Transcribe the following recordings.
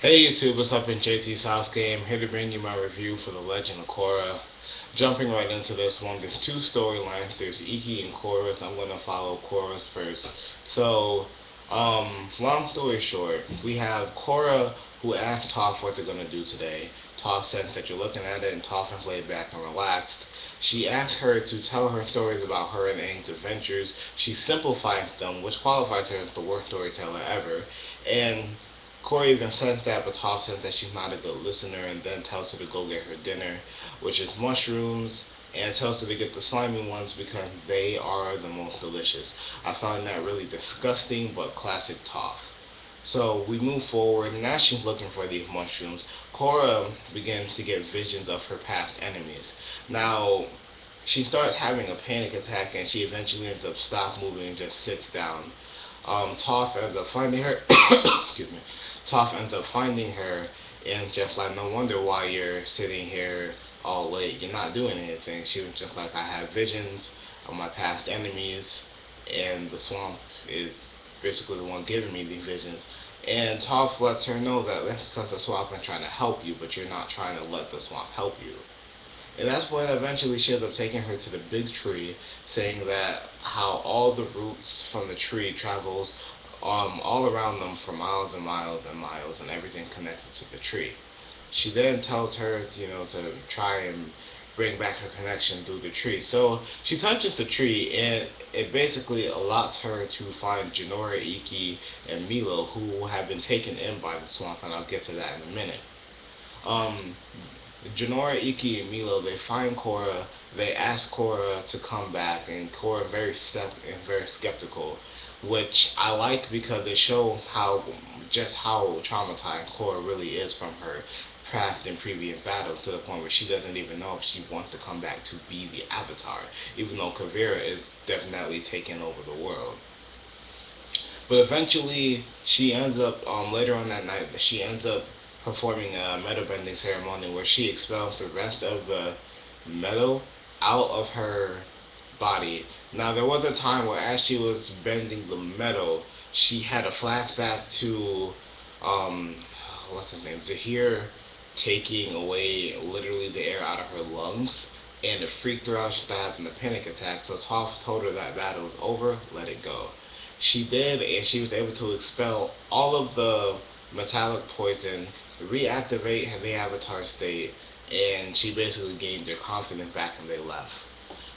Hey YouTube, what's up in JT's house game? Here to bring you my review for The Legend of Korra. Jumping right into this one, there's two storylines. There's Iki and Korra's. I'm going to follow Korra's first. So, long story short, we have Korra who asked Toph what they're going to do today. Toph says that you're looking at it, and Toph is laid back and relaxed. She asked her to tell her stories about her and Aang's adventures. She simplifies them, which qualifies her as the worst storyteller ever. And Corey even says that, but Toph says that she's not a good listener and then tells her to go get her dinner, which is mushrooms, and tells her to get the slimy ones because they are the most delicious. I find that really disgusting, but classic Toph. So we move forward, and as she's looking for these mushrooms, Korra begins to get visions of her past enemies. Now, she starts having a panic attack, and she eventually ends up stop moving and just sits down. Toph ends up finding her. Excuse me. Toph ends up finding her, and just like, no wonder why you're sitting here all late. You're not doing anything. She was just like, I have visions of my past enemies, and the swamp is basically the one giving me these visions. And Toph lets her know that that's because the swamp is trying to help you, but you're not trying to let the swamp help you. And that's when eventually she ends up taking her to the big tree, saying that how all the roots from the tree travels all around them for miles and miles and miles, and everything connected to the tree. She then tells her, to try and bring back her connection through the tree. So she touches the tree, and it basically allows her to find Jinora, Iki, and Milo, who have been taken in by the swamp, and I'll get to that in a minute. Um, Jinora, Iki, and Milo, they find Korra. They ask Korra to come back, and Korra very skeptical, which I like because it shows how traumatized Korra really is from her past and previous battles, to the point where she doesn't even know if she wants to come back to be the Avatar, even though Kavira is definitely taking over the world. But eventually, she ends up later on that night. She ends up performing a metal bending ceremony where she expels the rest of the metal out of her body. Now, there was a time where, as she was bending the metal, she had a flashback to what's his name, Zahir, taking away literally the air out of her lungs, and it freaked her out. She started having a panic attack. So Toph told her that battle was over, let it go. She did, and she was able to expel all of the metallic poison, reactivate the avatar state, and she basically gained their confidence back and they left.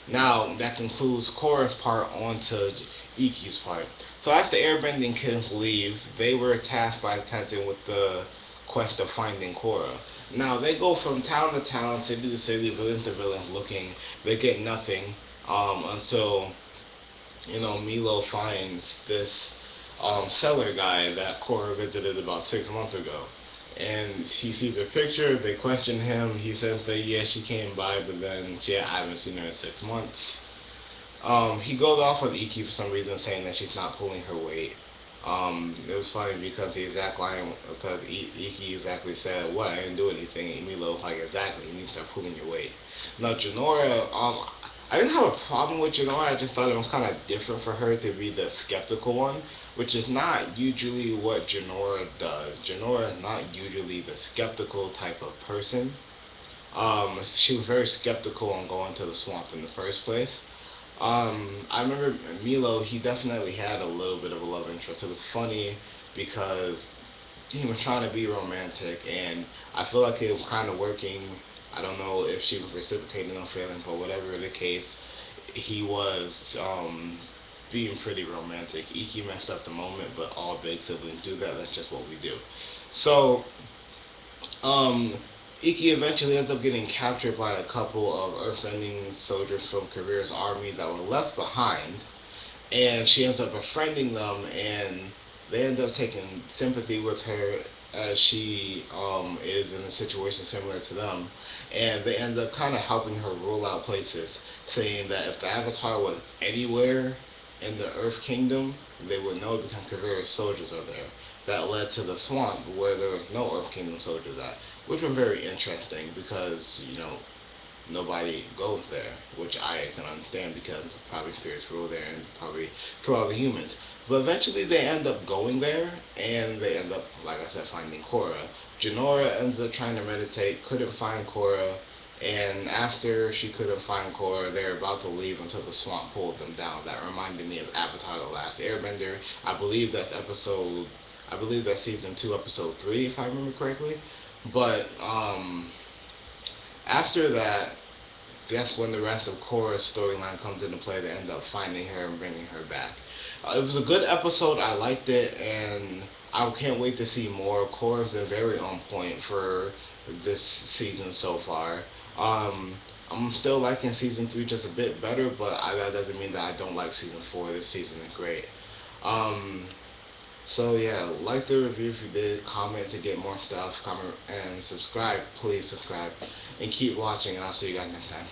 Now, that concludes Korra's part onto Iki's part. So after Airbending kids leave, they were tasked by Tenzin with the quest of finding Korra. Now, they go from town to town, city to city, village to village looking. They get nothing until Milo finds this seller guy that Korra visited about 6 months ago. And he sees a picture, they question him, he says that yeah, she came by, but then yeah, I haven't seen her in 6 months. He goes off with Iki for some reason, saying that she's not pulling her weight. It was funny because Iki exactly said, what, I didn't do anything, and Milo was like, exactly, you need to start pulling your weight. Now, Jinora, I didn't have a problem with Jinora, I just thought it was kind of different for her to be the skeptical one, which is not usually what Jinora does. Jinora is not usually the skeptical type of person. She was very skeptical on going to the swamp in the first place. I remember Milo, he definitely had a little bit of a love interest. It was funny because he was trying to be romantic, and I feel like it was kind of working. I don't know if she was reciprocating no feelings, but whatever the case, he was being pretty romantic. Iki messed up the moment, but all big siblings do that. That's just what we do. So, um, Iki eventually ends up getting captured by a couple of earthbending soldiers from Kavira's army that were left behind, and she ends up befriending them, and they end up taking sympathy with her as she is in a situation similar to them, and they end up kind of helping her rule out places, saying that if the Avatar was anywhere in the Earth Kingdom, they would know because Kavira's soldiers are there. That led to the swamp where there was no Earth Kingdom soldiers at, which was very interesting because nobody goes there, which I can understand because probably spirits rule there and probably for all the humans. But eventually they end up going there, and they end up, like I said, finding Korra. Jinora ends up trying to meditate, couldn't find Korra, and after she couldn't find Korra, they're about to leave until the swamp pulled them down. That reminded me of Avatar: The Last Airbender. I believe that's season 2, episode 3, if I remember correctly. But after that, that's when the rest of Korra's storyline comes into play. They end up finding her and bringing her back. It was a good episode. I liked it, and I can't wait to see more. Korra's been very on point for this season so far. I'm still liking season 3 just a bit better, but that doesn't mean that I don't like season 4. This season is great. So yeah, like the review if you did, comment to get more stuff, comment and subscribe. Please subscribe and keep watching, and I'll see you guys next time.